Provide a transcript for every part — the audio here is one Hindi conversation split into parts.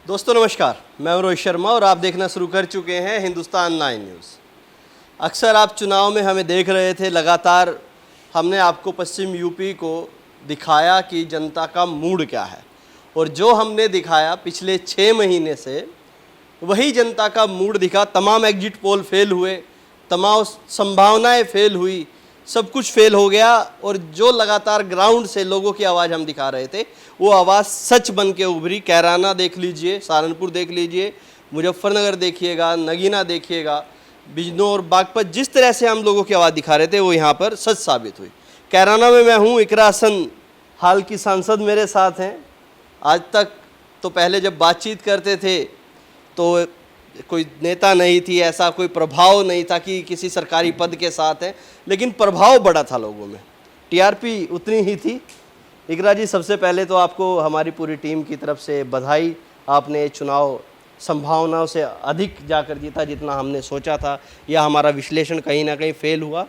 दोस्तों नमस्कार, मैं हूं रोहित शर्मा और आप देखना शुरू कर चुके हैं हिंदुस्तान 9 न्यूज़। अक्सर आप चुनाव में हमें देख रहे थे, लगातार हमने आपको पश्चिम यूपी को दिखाया कि जनता का मूड क्या है, और जो हमने दिखाया पिछले 6 महीने से वही जनता का मूड दिखा। तमाम एग्जिट पोल फेल हुए, तमाम संभावनाएं फेल हुई, सब कुछ फेल हो गया, और जो लगातार ग्राउंड से लोगों की आवाज़ हम दिखा रहे थे वो आवाज़ सच बन के उभरी। कैराना देख लीजिए, सहारनपुर देख लीजिए, मुजफ्फरनगर देखिएगा, नगीना देखिएगा, बिजनौर, बागपत, जिस तरह से हम लोगों की आवाज़ दिखा रहे थे वो यहाँ पर सच साबित हुई। कैराना में मैं हूँ, इकरा हसन हाल की सांसद मेरे साथ हैं। आज तक तो पहले जब बातचीत करते थे तो कोई नेता नहीं थी, ऐसा कोई प्रभाव नहीं था कि किसी सरकारी पद के साथ है, लेकिन प्रभाव बड़ा था लोगों में, टीआरपी उतनी ही थी। इकरा जी, सबसे पहले तो आपको हमारी पूरी टीम की तरफ से बधाई। आपने चुनाव संभावनाओं से अधिक जाकर जीता जितना हमने सोचा था, या हमारा विश्लेषण कहीं ना कहीं फेल हुआ।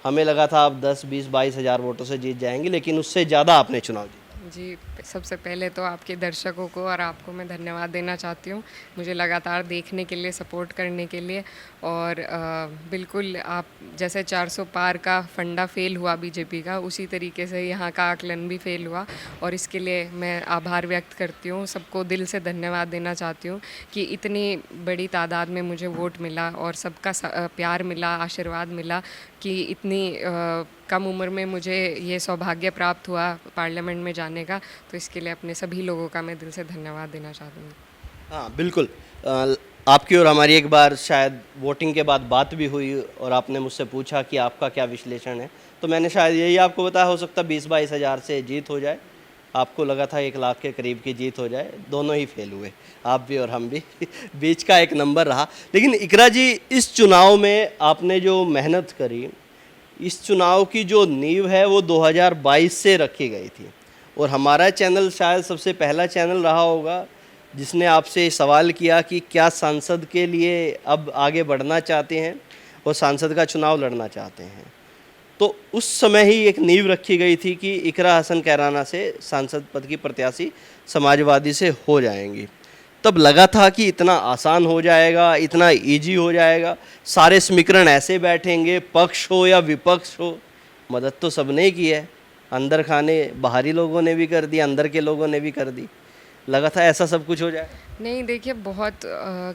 हमें लगा था आप 10, 20, 22 हज़ार वोटों से जीत जाएंगे, लेकिन उससे ज़्यादा आपने चुनाव जीता। जी, सबसे पहले तो आपके दर्शकों को और आपको मैं धन्यवाद देना चाहती हूँ, मुझे लगातार देखने के लिए, सपोर्ट करने के लिए। और बिल्कुल आप जैसे 400 पार का फंडा फेल हुआ बीजेपी का, उसी तरीके से यहाँ का आकलन भी फेल हुआ, और इसके लिए मैं आभार व्यक्त करती हूँ। सबको दिल से धन्यवाद देना चाहती हूँ कि इतनी बड़ी तादाद में मुझे वोट मिला और सबका प्यार मिला, आशीर्वाद मिला कि इतनी कम उम्र में मुझे ये सौभाग्य प्राप्त हुआ पार्लियामेंट में जाने का। तो इसके लिए अपने सभी लोगों का मैं दिल से धन्यवाद देना चाहती हूँ। हाँ बिल्कुल, आपकी और हमारी एक बार शायद वोटिंग के बाद बात भी हुई और आपने मुझसे पूछा कि आपका क्या विश्लेषण है, तो मैंने शायद यही आपको बताया, हो सकता 20-22 हज़ार से जीत हो जाए। आपको लगा था 1 लाख के करीब की जीत हो जाए, दोनों ही फेल हुए, आप भी और हम भी बीच का एक नंबर रहा। लेकिन इकरा जी, इस चुनाव में आपने जो मेहनत करी, इस चुनाव की जो नींव है वो 2022 से रखी गई थी, और हमारा चैनल शायद सबसे पहला चैनल रहा होगा जिसने आपसे सवाल किया कि क्या सांसद के लिए अब आगे बढ़ना चाहते हैं और सांसद का चुनाव लड़ना चाहते हैं। तो उस समय ही एक नींव रखी गई थी कि इकरा हसन कैराना से सांसद पद की प्रत्याशी समाजवादी से हो जाएंगी। तब लगा था कि इतना आसान हो जाएगा, इतना इजी हो जाएगा, सारे समीकरण ऐसे बैठेंगे, पक्ष हो या विपक्ष हो। मदद तो सबने की है, अंदर खाने बाहरी लोगों ने भी कर दी, अंदर के लोगों ने भी कर दी। लगा था ऐसा सब कुछ हो जाए। नहीं, देखिए, बहुत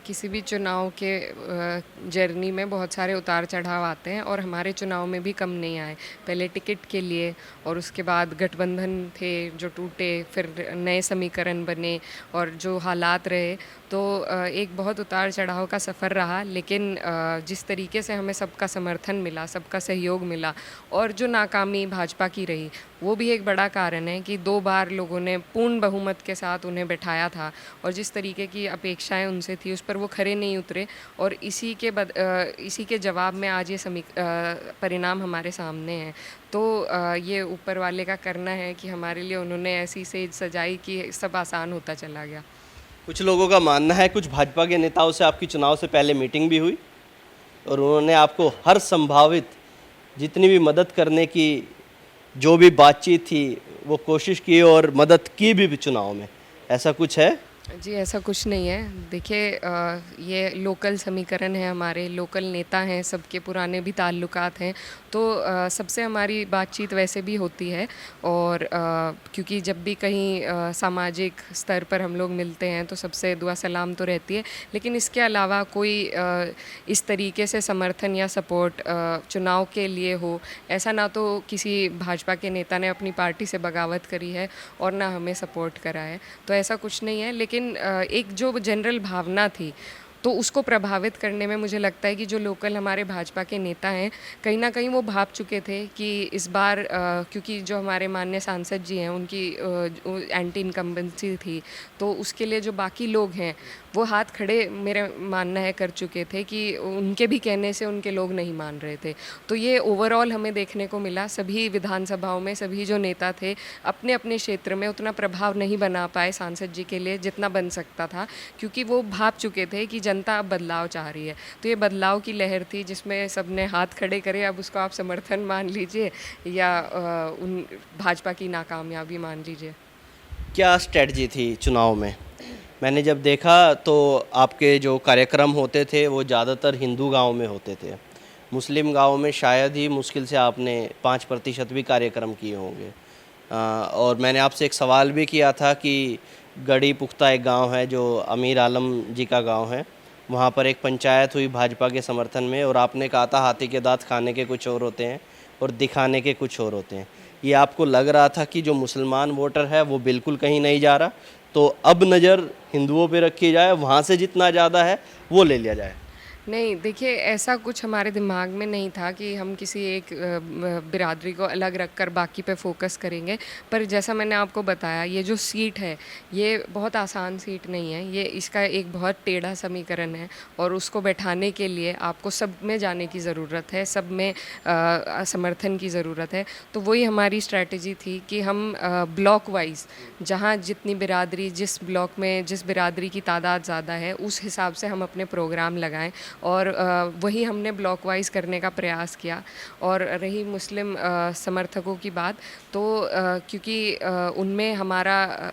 किसी भी चुनाव के जर्नी में बहुत सारे उतार चढ़ाव आते हैं, और हमारे चुनाव में भी कम नहीं आए। पहले टिकट के लिए, और उसके बाद गठबंधन थे जो टूटे, फिर नए समीकरण बने, और जो हालात रहे, तो एक बहुत उतार चढ़ाव का सफ़र रहा। लेकिन जिस तरीके से हमें सबका समर्थन मिला, सबका सहयोग मिला, और जो नाकामी भाजपा की रही, वो भी एक बड़ा कारण है कि 2 बार लोगों ने पूर्ण बहुमत के साथ उन्हें बैठाया था, और जिस तरीके की अपेक्षाएं उनसे थी उस पर वो खरे नहीं उतरे, और इसी के जवाब में आज ये परिणाम हमारे सामने हैं। तो ये ऊपर वाले का करना है कि हमारे लिए उन्होंने ऐसी सेज सजाई कि सब आसान होता चला गया। कुछ लोगों का मानना है, कुछ भाजपा के नेताओं से आपकी चुनाव से पहले मीटिंग भी हुई और उन्होंने आपको हर संभावित जितनी भी मदद करने की जो भी बातचीत थी वो कोशिश की और मदद की भी चुनाव में, ऐसा कुछ है? जी, ऐसा कुछ नहीं है। देखिए, ये लोकल समीकरण है, हमारे लोकल नेता हैं, सबके पुराने भी ताल्लुकात हैं, तो सबसे हमारी बातचीत वैसे भी होती है। और क्योंकि जब भी कहीं सामाजिक स्तर पर हम लोग मिलते हैं तो सबसे दुआ सलाम तो रहती है, लेकिन इसके अलावा कोई इस तरीके से समर्थन या सपोर्ट चुनाव के लिए हो, ऐसा ना तो किसी भाजपा के नेता ने अपनी पार्टी से बगावत करी है और ना हमें सपोर्ट करा है, तो ऐसा कुछ नहीं है। लेकिन एक जो जनरल भावना थी, तो उसको प्रभावित करने में मुझे लगता है कि जो लोकल हमारे भाजपा के नेता हैं, कहीं ना कहीं वो भाप चुके थे कि इस बार क्योंकि जो हमारे माननीय सांसद जी हैं उनकी एंटी इनकम्बेंसी थी, तो उसके लिए जो बाकी लोग हैं वो हाथ खड़े, मेरा मानना है, कर चुके थे कि उनके भी कहने से उनके लोग नहीं मान रहे थे। तो ये ओवरऑल हमें देखने को मिला। सभी विधानसभाओं में सभी जो नेता थे अपने अपने क्षेत्र में उतना प्रभाव नहीं बना पाए सांसद जी के लिए जितना बन सकता था, क्योंकि वो भाप चुके थे कि जनता अब बदलाव चाह रही है। तो ये बदलाव की लहर थी जिसमें सबने हाथ खड़े करे। अब उसको आप समर्थन मान लीजिए या भाजपा की नाकामयाबी मान लीजिए। क्या स्ट्रेटजी थी चुनाव में? मैंने जब देखा तो आपके जो कार्यक्रम होते थे वो ज़्यादातर हिंदू गांव में होते थे। मुस्लिम गांव में शायद ही मुश्किल से आपने 5% भी कार्यक्रम किए होंगे। और मैंने आपसे एक सवाल भी किया था कि गढ़ी पुख्ता एक गांव है जो अमीर आलम जी का गांव है, वहाँ पर एक पंचायत हुई भाजपा के समर्थन में, और आपने कहा था हाथी के दांत खाने के कुछ और होते हैं और दिखाने के कुछ और होते हैं। ये आपको लग रहा था कि जो मुसलमान वोटर है वो बिल्कुल कहीं नहीं जा रहा, तो अब नज़र हिंदुओं पे रखी जाए, वहाँ से जितना ज़्यादा है वो ले लिया जाए? नहीं, देखिए ऐसा कुछ हमारे दिमाग में नहीं था कि हम किसी एक बिरादरी को अलग रखकर बाकी पे फोकस करेंगे। पर जैसा मैंने आपको बताया, ये जो सीट है ये बहुत आसान सीट नहीं है, ये इसका एक बहुत टेढ़ा समीकरण है और उसको बैठाने के लिए आपको सब में जाने की ज़रूरत है, सब में समर्थन की ज़रूरत है। तो वही हमारी स्ट्रैटेजी थी कि हम ब्लॉक वाइज़ जहाँ जितनी बिरादरी, जिस ब्लॉक में जिस बिरादरी की तादाद ज़्यादा है उस हिसाब से हम अपने प्रोग्राम लगाएं, और वही हमने ब्लॉक वाइज करने का प्रयास किया। और रही मुस्लिम समर्थकों की बात, तो क्योंकि उनमें हमारा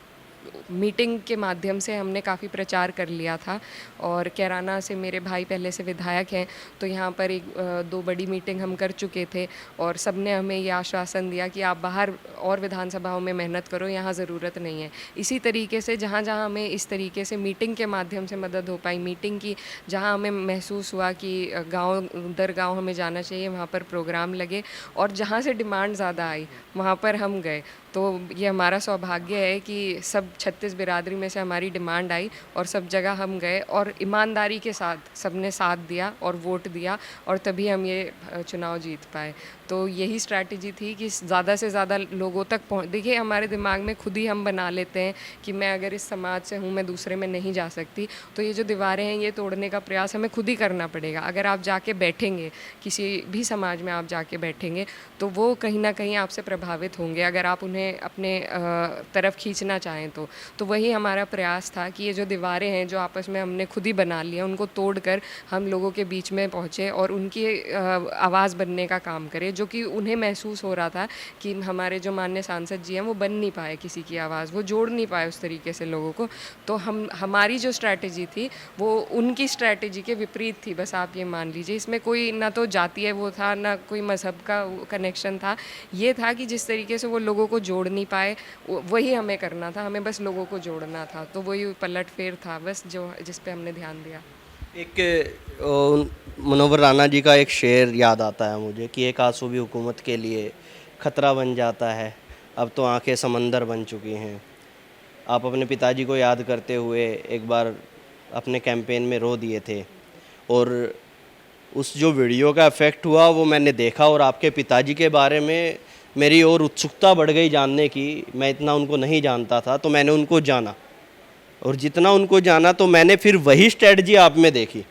मीटिंग के माध्यम से हमने काफ़ी प्रचार कर लिया था, और कैराना से मेरे भाई पहले से विधायक हैं, तो यहाँ पर एक 2 बड़ी मीटिंग हम कर चुके थे और सब ने हमें ये आश्वासन दिया कि आप बाहर और विधानसभाओं में मेहनत करो, यहाँ ज़रूरत नहीं है। इसी तरीके से जहाँ जहाँ हमें इस तरीके से मीटिंग के माध्यम से मदद हो पाई, मीटिंग की जहाँ हमें महसूस हुआ कि गाँव दर गाँव हमें जाना चाहिए, वहाँ पर प्रोग्राम लगे, और जहाँ से डिमांड ज़्यादा आई वहाँ पर हम गए। तो ये हमारा सौभाग्य है कि सब 36 बिरादरी में से हमारी डिमांड आई और सब जगह हम गए और ईमानदारी के साथ सबने साथ दिया और वोट दिया, और तभी हम ये चुनाव जीत पाए। तो यही स्ट्रैटेजी थी कि ज़्यादा से ज़्यादा लोगों तक पहुँच। देखिए, हमारे दिमाग में खुद ही हम बना लेते हैं कि मैं अगर इस समाज से हूँ, मैं दूसरे में नहीं जा सकती, तो ये जो दीवारें हैं ये तोड़ने का प्रयास हमें खुद ही करना पड़ेगा। अगर आप जाके बैठेंगे, किसी भी समाज में आप जाके बैठेंगे, तो वो कहीं ना कहीं आपसे प्रभावित होंगे अगर आप उन्हें अपने तरफ खींचना चाहें तो वही हमारा प्रयास था कि ये जो दीवारें हैं जो आपस में हमने खुद ही बना लिया, उनको तोड़कर हम लोगों के बीच में पहुँचे और उनकी आवाज़ बनने का काम करें, जो कि उन्हें महसूस हो रहा था कि हमारे जो माननीय सांसद जी हैं वो बन नहीं पाए किसी की आवाज़, वो जोड़ नहीं पाए उस तरीके से लोगों को। तो हमारी जो स्ट्रैटेजी थी वो उनकी स्ट्रैटेजी के विपरीत थी, बस आप ये मान लीजिए। इसमें कोई ना तो जातीय वो था, ना कोई मज़हब का कनेक्शन था। ये था कि जिस तरीके से वो लोगों को जोड़ नहीं पाए, वही हमें करना था, हमें बस लोगों को जोड़ना था। तो वही पलट फेर था बस जो जिस पे हमने ध्यान दिया। एक मुनव्वर राना जी का एक शेर याद आता है मुझे कि एक आंसू भी हुकूमत के लिए ख़तरा बन जाता है, अब तो आंखें समंदर बन चुकी हैं। आप अपने पिताजी को याद करते हुए एक बार अपने कैंपेन में रो दिए थे, और उस जो वीडियो का इफ़ेक्ट हुआ वो मैंने देखा, और आपके पिताजी के बारे में मेरी और उत्सुकता बढ़ गई जानने की। मैं इतना उनको नहीं जानता था, तो मैंने उनको जाना, और जितना उनको जाना तो मैंने फिर वही स्ट्रेटजी आप में देखी।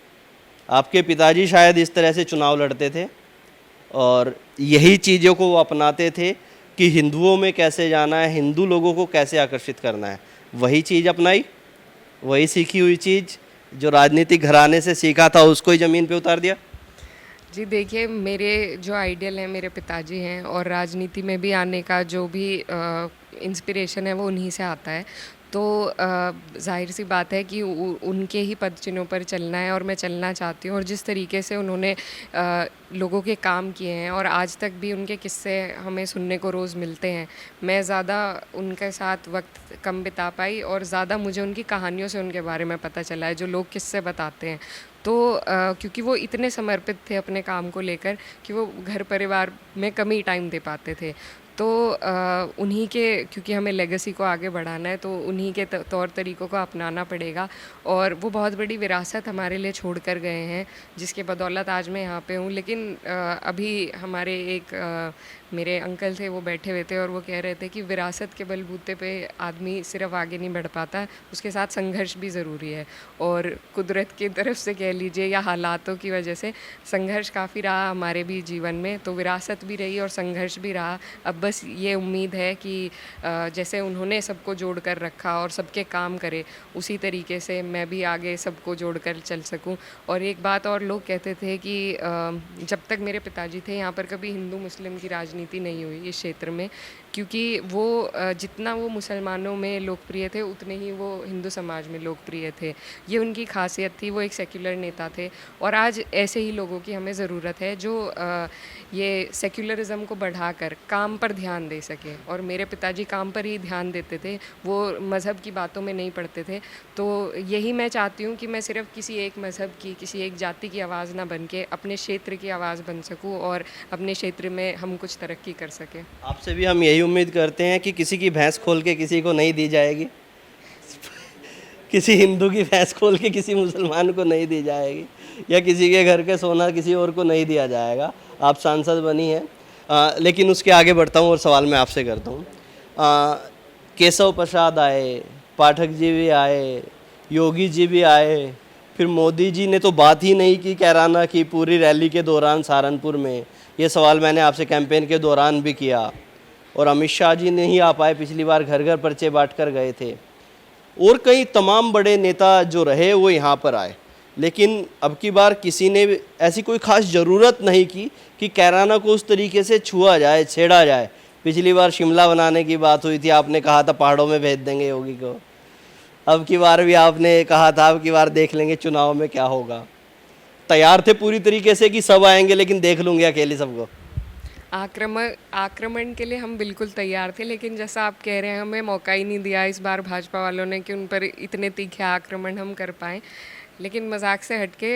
आपके पिताजी शायद इस तरह से चुनाव लड़ते थे और यही चीज़ों को वो अपनाते थे कि हिंदुओं में कैसे जाना है, हिंदू लोगों को कैसे आकर्षित करना है। वही चीज़ अपनाई, वही सीखी हुई चीज़ जो राजनीतिक घराने से सीखा था उसको ही ज़मीन पे उतार दिया। जी देखिए, मेरे जो आइडियल हैं मेरे पिताजी हैं, और राजनीति में भी आने का जो भी इंस्पिरेशन है वो उन्हीं से आता है। तो ज़ाहिर सी बात है कि उनके ही पद चिन्हों पर चलना है और मैं चलना चाहती हूँ। और जिस तरीके से उन्होंने लोगों के काम किए हैं और आज तक भी उनके किस्से हमें सुनने को रोज़ मिलते हैं, मैं ज़्यादा उनके साथ वक्त कम बिता पाई और ज़्यादा मुझे उनकी कहानियों से उनके बारे में पता चला है, जो लोग किस्से बताते हैं। तो क्योंकि वो इतने समर्पित थे अपने काम को लेकर कि वो घर परिवार में कम ही टाइम दे पाते थे। तो उन्हीं के, क्योंकि हमें लेगेसी को आगे बढ़ाना है, तो उन्हीं के तौर तरीक़ों को अपनाना पड़ेगा। और वो बहुत बड़ी विरासत हमारे लिए छोड़ कर गए हैं, जिसके बदौलत आज मैं यहाँ पे हूँ। लेकिन अभी हमारे एक मेरे अंकल थे, वो बैठे हुए थे और वो कह रहे थे कि विरासत के बलबूते पे आदमी सिर्फ आगे नहीं बढ़ पाता, उसके साथ संघर्ष भी ज़रूरी है। और कुदरत की तरफ से कह लीजिए या हालातों की वजह से संघर्ष काफ़ी रहा हमारे भी जीवन में, तो विरासत भी रही और संघर्ष भी रहा। अब बस ये उम्मीद है कि जैसे उन्होंने सबको जोड़ कर रखा और सबके काम करे, उसी तरीके से मैं भी आगे सबको जोड़ कर चल सकूं। और एक बात और, लोग कहते थे कि जब तक मेरे पिताजी थे यहाँ पर कभी हिंदू मुस्लिम की राजनीति राजनीति नहीं हुई इस क्षेत्र में, क्योंकि वो जितना वो मुसलमानों में लोकप्रिय थे उतने ही वो हिंदू समाज में लोकप्रिय थे। ये उनकी खासियत थी, वो एक सेक्युलर नेता थे और आज ऐसे ही लोगों की हमें ज़रूरत है जो ये सेक्युलरिज़म को बढ़ाकर काम पर ध्यान दे सकें। और मेरे पिताजी काम पर ही ध्यान देते थे, वो मज़हब की बातों में नहीं पड़ते थे। तो यही मैं चाहती हूँ कि मैं सिर्फ किसी एक मज़हब की, किसी एक जाति की आवाज़ ना बन के अपने क्षेत्र की आवाज़ बन सकूँ और अपने क्षेत्र में हम कुछ तरक्की कर सकें। आपसे भी हम यही उम्मीद करते हैं कि किसी की भैंस खोल के किसी को नहीं दी जाएगी, किसी हिंदू की भैंस खोल के किसी मुसलमान को नहीं दी जाएगी, या किसी के घर के सोना किसी और को नहीं दिया जाएगा। आप सांसद बनी हैं, लेकिन उसके आगे बढ़ता हूँ और सवाल मैं आपसे करता हूँ। केशव प्रसाद आए, पाठक जी भी आए, योगी जी भी आए, फिर मोदी जी ने तो बात ही नहीं की कैराना की पूरी रैली के दौरान सहारनपुर में। ये सवाल मैंने आपसे कैंपेन के दौरान भी किया। और अमित शाह जी नहीं आ पाए, पिछली बार घर घर पर्चे बांट कर गए थे। और कई तमाम बड़े नेता जो रहे वो यहाँ पर आए, लेकिन अब की बार किसी ने ऐसी कोई ख़ास ज़रूरत नहीं की कि कैराना को उस तरीके से छुआ जाए, छेड़ा जाए। पिछली बार शिमला बनाने की बात हुई थी, आपने कहा था पहाड़ों में भेज देंगे योगी को। अब की बार भी आपने कहा था अब की बार देख लेंगे चुनाव में क्या होगा। तैयार थे पूरी तरीके से कि सब आएंगे लेकिन देख लूँगे अकेले सबको? आक्रमण के लिए हम बिल्कुल तैयार थे, लेकिन जैसा आप कह रहे हैं हमें मौका ही नहीं दिया इस बार भाजपा वालों ने कि उन पर इतने तीखे आक्रमण हम कर पाएँ। लेकिन मजाक से हटके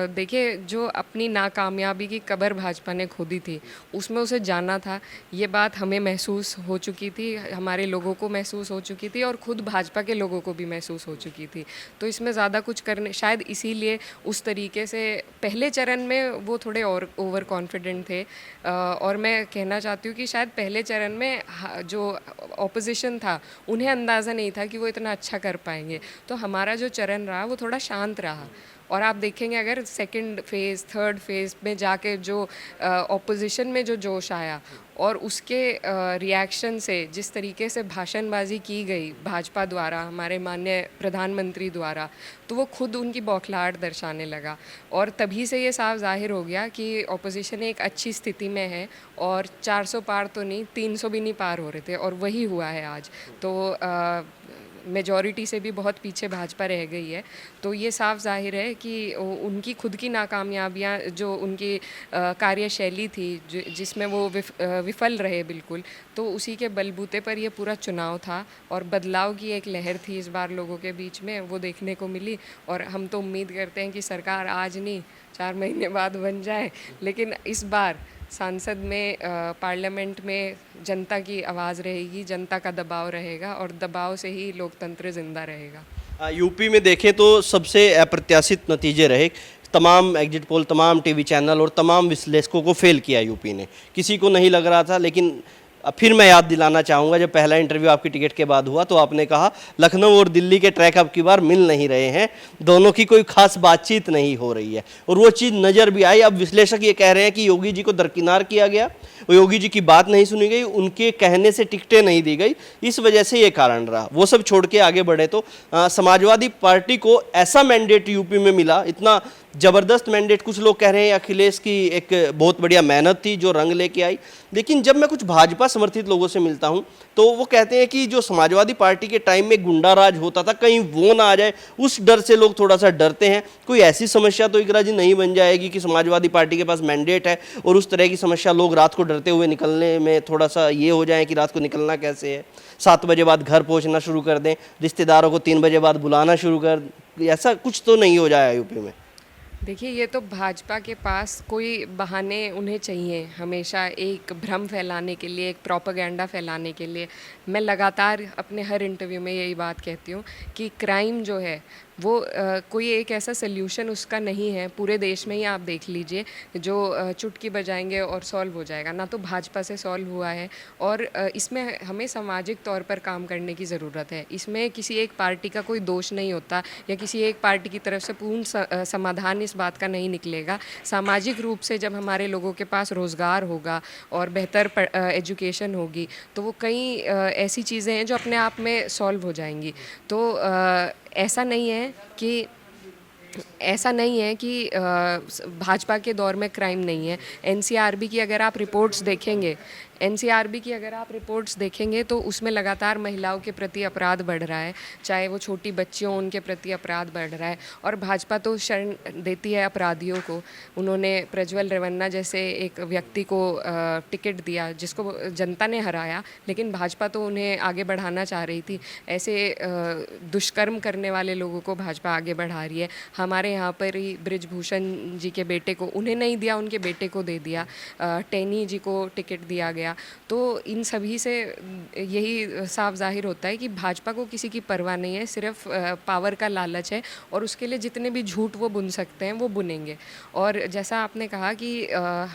देखिए, जो अपनी नाकामयाबी की कब्र भाजपा ने खोदी थी उसमें उसे जाना था। ये बात हमें महसूस हो चुकी थी, हमारे लोगों को महसूस हो चुकी थी और ख़ुद भाजपा के लोगों को भी महसूस हो चुकी थी। तो इसमें ज़्यादा कुछ करने, शायद इसीलिए उस तरीके से पहले चरण में वो थोड़े और ओवर कॉन्फिडेंट थे। और मैं कहना चाहती हूँ कि शायद पहले चरण में जो ऑपोजिशन था उन्हें अंदाज़ा नहीं था कि वो इतना अच्छा कर पाएंगे। तो हमारा जो चरण रहा वो थोड़ा शांत रहा। और आप देखेंगे अगर सेकंड फेज़, थर्ड फेज़ में जाके जो ऑपोजिशन में जो जोश आया और उसके रिएक्शन से जिस तरीके से भाषणबाजी की गई भाजपा द्वारा, हमारे माननीय प्रधानमंत्री द्वारा, तो वो खुद उनकी बौखलाहट दर्शाने लगा। और तभी से ये साफ जाहिर हो गया कि ऑपोजिशन एक अच्छी स्थिति में है और 400 पार तो नहीं, 300 भी नहीं पार हो रहे थे, और वही हुआ है आज। तो मेजॉरिटी से भी बहुत पीछे भाजपा रह गई है। तो ये साफ जाहिर है कि उनकी खुद की नाकामयाबियाँ, जो उनकी कार्यशैली थी जिसमें वो विफल रहे बिल्कुल, तो उसी के बलबूते पर ये पूरा चुनाव था और बदलाव की एक लहर थी इस बार लोगों के बीच में, वो देखने को मिली। और हम तो उम्मीद करते हैं कि सरकार आज नहीं 4 महीने बाद बन जाए, लेकिन इस बार सांसद में, पार्लियामेंट में जनता की आवाज़ रहेगी, जनता का दबाव रहेगा और दबाव से ही लोकतंत्र जिंदा रहेगा। यूपी में देखें तो सबसे अप्रत्याशित नतीजे रहे। तमाम एग्जिट पोल, तमाम टीवी चैनल और तमाम विश्लेषकों को फेल किया यूपी ने। किसी को नहीं लग रहा था, लेकिन फिर मैं याद दिलाना चाहूँगा, जब पहला इंटरव्यू आपकी टिकट के बाद हुआ तो आपने कहा लखनऊ और दिल्ली के ट्रैक अब की बार मिल नहीं रहे हैं, दोनों की कोई खास बातचीत नहीं हो रही है। और वो चीज़ नज़र भी आई। अब विश्लेषक ये कह रहे हैं कि योगी जी को दरकिनार किया गया, योगी जी की बात नहीं सुनी गई, उनके कहने से टिकटें नहीं दी गई, इस वजह से ये कारण रहा। वो सब छोड़ के आगे बढ़े तो समाजवादी पार्टी को ऐसा मैंडेट यूपी में मिला, इतना ज़बरदस्त मैंडेट। कुछ लोग कह रहे हैं अखिलेश की एक बहुत बढ़िया मेहनत थी जो रंग लेके आई। लेकिन जब मैं कुछ भाजपा समर्थित लोगों से मिलता हूं तो वो कहते हैं कि जो समाजवादी पार्टी के टाइम में गुंडा राज होता था, कहीं वो ना आ जाए, उस डर से लोग थोड़ा सा डरते हैं। कोई ऐसी समस्या तो इकरा जी नहीं बन जाएगी कि समाजवादी पार्टी के पास मैंडेट है और उस तरह की समस्या लोग रात को डरते हुए निकलने में थोड़ा सा ये हो जाए कि रात को निकलना कैसे है, 7 बजे बाद घर पहुँचना शुरू कर दें, रिश्तेदारों को 3 बजे बाद बुलाना शुरू कर, ऐसा कुछ तो नहीं हो जाए यूपी में? देखिए, ये तो भाजपा के पास कोई बहाने उन्हें चाहिए हमेशा, एक भ्रम फैलाने के लिए, एक प्रोपेगेंडा फैलाने के लिए। मैं लगातार अपने हर इंटरव्यू में यही बात कहती हूँ कि क्राइम जो है वो कोई एक ऐसा सल्यूशन उसका नहीं है। पूरे देश में ही आप देख लीजिए, जो चुटकी बजाएंगे और सॉल्व हो जाएगा, ना तो भाजपा से सॉल्व हुआ है। और इसमें हमें सामाजिक तौर पर काम करने की ज़रूरत है। इसमें किसी एक पार्टी का कोई दोष नहीं होता या किसी एक पार्टी की तरफ से पूर्ण समाधान इस बात का नहीं निकलेगा। सामाजिक रूप से जब हमारे लोगों के पास रोज़गार होगा और बेहतर एजुकेशन होगी तो वो कई ऐसी चीज़ें हैं जो अपने आप में सॉल्व हो जाएंगी। तो ऐसा नहीं है कि भाजपा के दौर में क्राइम नहीं है। एनसीआरबी की अगर आप रिपोर्ट्स देखेंगे एनसीआरबी की अगर आप रिपोर्ट्स देखेंगे तो उसमें लगातार महिलाओं के प्रति अपराध बढ़ रहा है, चाहे वो छोटी बच्चियों उनके प्रति अपराध बढ़ रहा है। और भाजपा तो शरण देती है अपराधियों को। उन्होंने प्रज्वल रेवन्ना जैसे एक व्यक्ति को टिकट दिया जिसको जनता ने हराया, लेकिन भाजपा तो उन्हें आगे बढ़ाना चाह रही थी। ऐसे दुष्कर्म करने वाले लोगों को भाजपा आगे बढ़ा रही है। हमारे यहाँ पर ही बृजभूषण जी के बेटे को उन्हें नहीं दिया, उनके बेटे को दे दिया। टेनी जी को टिकट दिया गया। तो इन सभी से यही साफ जाहिर होता है कि भाजपा को किसी की परवाह नहीं है, सिर्फ पावर का लालच है और उसके लिए जितने भी झूठ वो बुन सकते हैं वो बुनेंगे। और जैसा आपने कहा कि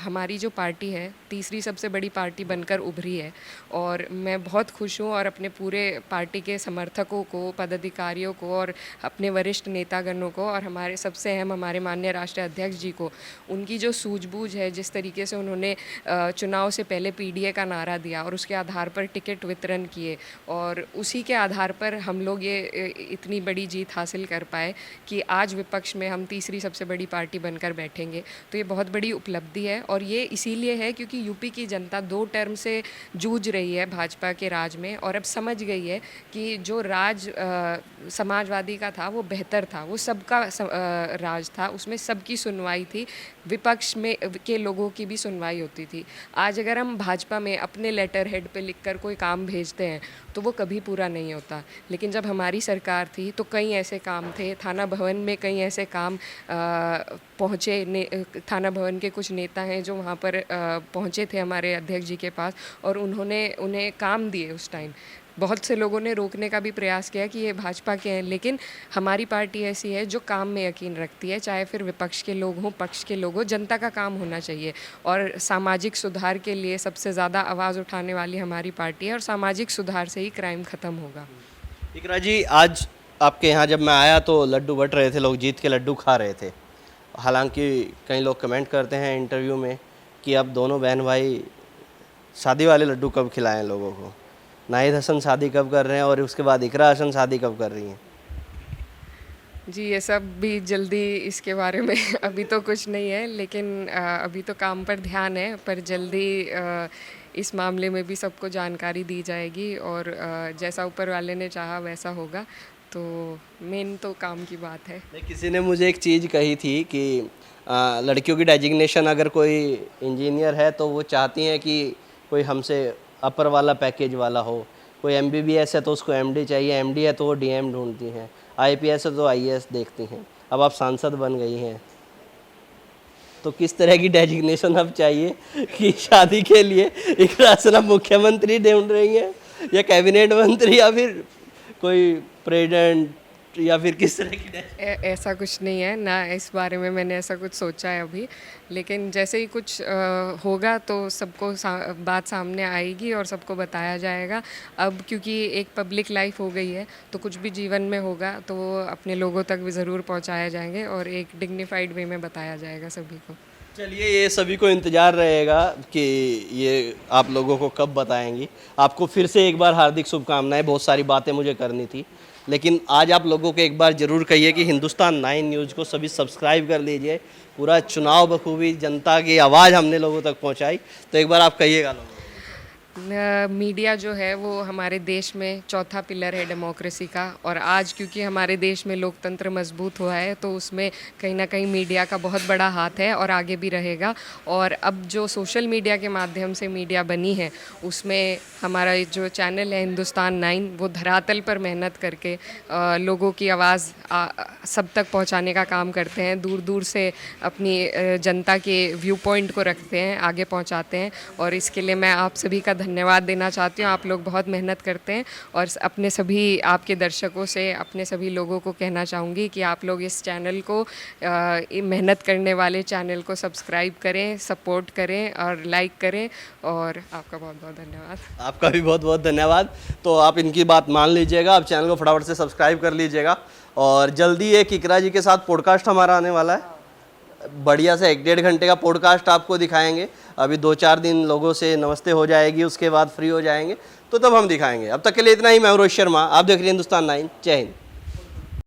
हमारी जो पार्टी है तीसरी सबसे बड़ी पार्टी बनकर उभरी है और मैं बहुत खुश हूँ और अपने पूरे पार्टी के समर्थकों को, पदाधिकारियों को और अपने वरिष्ठ नेतागणों को और हमारे सबसे अहम हमारे माननीय राष्ट्रीय अध्यक्ष जी को, उनकी जो सूझबूझ है, जिस तरीके से उन्होंने चुनाव से पहले पीडीए का नारा दिया और उसके आधार पर टिकट वितरण किए और उसी के आधार पर हम लोग ये इतनी बड़ी जीत हासिल कर पाए कि आज विपक्ष में हम तीसरी सबसे बड़ी पार्टी बनकर बैठेंगे। तो ये बहुत बड़ी उपलब्धि है और ये इसीलिए है क्योंकि यूपी की जनता 2 टर्म से जूझ रही है भाजपा के राज में और अब समझ गई है कि जो राज समाजवादी का था वो बेहतर था, वो सबका राज था, उसमें सबकी सुनवाई थी, विपक्ष में के लोगों की भी सुनवाई होती थी। आज अगर हम भाजपा में अपने लेटर हेड पे लिखकर कोई काम भेजते हैं तो वो कभी पूरा नहीं होता, लेकिन जब हमारी सरकार थी तो कई ऐसे काम थे, थाना भवन में कई ऐसे काम पहुँचे, थाना भवन के कुछ नेता हैं जो वहाँ पर पहुँचे थे हमारे अध्यक्ष जी के पास और उन्होंने उन्हें काम दिए। उस टाइम बहुत से लोगों ने रोकने का भी प्रयास किया कि ये भाजपा के हैं, लेकिन हमारी पार्टी ऐसी है जो काम में यकीन रखती है, चाहे फिर विपक्ष के लोग हों, पक्ष के लोग हों, जनता का काम होना चाहिए। और सामाजिक सुधार के लिए सबसे ज़्यादा आवाज़ उठाने वाली हमारी पार्टी है और सामाजिक सुधार से ही क्राइम ख़त्म होगा। इकरा जी, आज आपके यहाँ जब मैं आया तो लड्डू बट रहे थे, लोग जीत के लड्डू खा रहे थे। हालांकि कई लोग कमेंट करते हैं इंटरव्यू में कि अब दोनों बहन भाई शादी वाले लड्डू कब खिलाएं लोगों को। नाहिद हसन शादी कब कर रहे हैं और उसके बाद इकरा हसन शादी कब कर रही हैं? जी, ये सब भी जल्दी इसके बारे में अभी तो कुछ नहीं है, लेकिन अभी तो काम पर ध्यान है, पर जल्दी इस मामले में भी सबको जानकारी दी जाएगी और जैसा ऊपर वाले ने चाहा वैसा होगा। तो मेन तो काम की बात है। किसी ने मुझे एक चीज़ कही थी कि लड़कियों की डेजिग्नेशन अगर कोई इंजीनियर है तो वो चाहती हैं कि कोई हमसे अपर वाला पैकेज वाला हो, कोई एमबीबीएस है तो उसको एमडी चाहिए, एमडी है तो वो डीएम ढूंढती हैं, आईपीएस है तो आईएएस देखती हैं। अब आप सांसद बन गई हैं तो किस तरह की डेजिग्नेशन अब चाहिए कि शादी के लिए इकरा हसन अब मुख्यमंत्री ढूंढ रही हैं या कैबिनेट मंत्री या फिर कोई प्रेसिडेंट या फिर किस तरह की ऐसा कुछ नहीं है ना, इस बारे में मैंने ऐसा कुछ सोचा है अभी, लेकिन जैसे ही कुछ होगा तो सबको बात सामने आएगी और सबको बताया जाएगा। अब क्योंकि एक पब्लिक लाइफ हो गई है तो कुछ भी जीवन में होगा तो वो अपने लोगों तक भी ज़रूर पहुंचाया जाएंगे और एक डिग्निफाइड वे में बताया जाएगा सभी को। चलिए, ये सभी को इंतज़ार रहेगा कि ये आप लोगों को कब बताएंगी। आपको फिर से एक बार हार्दिक शुभकामनाएं। बहुत सारी बातें मुझे करनी थी, लेकिन आज आप लोगों को एक बार ज़रूर कहिए कि हिंदुस्तान 9 न्यूज़ को सभी सब्सक्राइब कर लीजिए। पूरा चुनाव बखूबी जनता की आवाज़ हमने लोगों तक पहुंचाई, तो एक बार आप कहिएगा लोगों को। मीडिया जो है वो हमारे देश में चौथा पिलर है डेमोक्रेसी का और आज क्योंकि हमारे देश में लोकतंत्र मजबूत हुआ है तो उसमें कहीं ना कहीं मीडिया का बहुत बड़ा हाथ है और आगे भी रहेगा। और अब जो सोशल मीडिया के माध्यम से मीडिया बनी है उसमें हमारा जो चैनल है हिंदुस्तान 9 वो धरातल पर मेहनत करके लोगों की आवाज़ सब तक पहुंचाने का काम करते हैं, दूर दूर से अपनी जनता के व्यू पॉइंट को रखते हैं, आगे पहुंचाते हैं और इसके लिए मैं आप सभी का धन्यवाद देना चाहती हूँ। आप लोग बहुत मेहनत करते हैं और अपने सभी आपके दर्शकों से, अपने सभी लोगों को कहना चाहूँगी कि आप लोग इस चैनल को, मेहनत करने वाले चैनल को सब्सक्राइब करें, सपोर्ट करें और लाइक करें। और आपका बहुत बहुत धन्यवाद। आपका भी बहुत बहुत धन्यवाद। तो आप इनकी बात मान लीजिएगा, आप चैनल को फटाफट से सब्सक्राइब कर लीजिएगा और जल्दी एक इकरा जी के साथ पॉडकास्ट हमारा आने वाला है। बढ़िया से 1-1.5 घंटे का पॉडकास्ट आपको दिखाएंगे। अभी 2-4 दिन लोगों से नमस्ते हो जाएगी, उसके बाद फ्री हो जाएंगे तो तब हम दिखाएंगे। अब तक के लिए इतना ही। मैं रोहित शर्मा, आप देख रहे हैं हिंदुस्तान 9। जय हिंद।